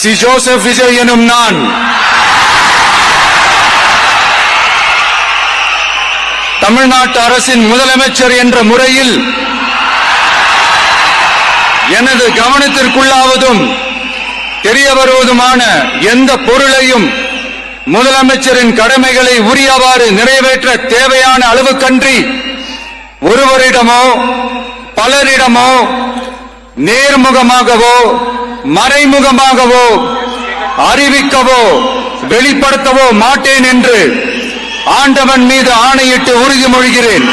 C Joseph Vijay எனும் நான் தமிழ்நாட்டு அரசின் முதலமைச்சர் என்ற முறையில் எனது கவனத்திற்குள்ளாவதும் தெரிய வருவதுமான எந்த பொருளையும் முதலமைச்சரின் கடமைகளை உரியவாறு நிறைவேற்ற தேவையான அளவுக்கன்றி ஒருவரிடமோ பலரிடமோ நேர்முகமாகவோ மறைமுகமாகவோ அறிவிக்கவோ வெளிப்படுத்தவோ மாட்டேன் என்று ஆண்டவன் மீது ஆணையிட்டு உறுதிமொழிகிறேன்.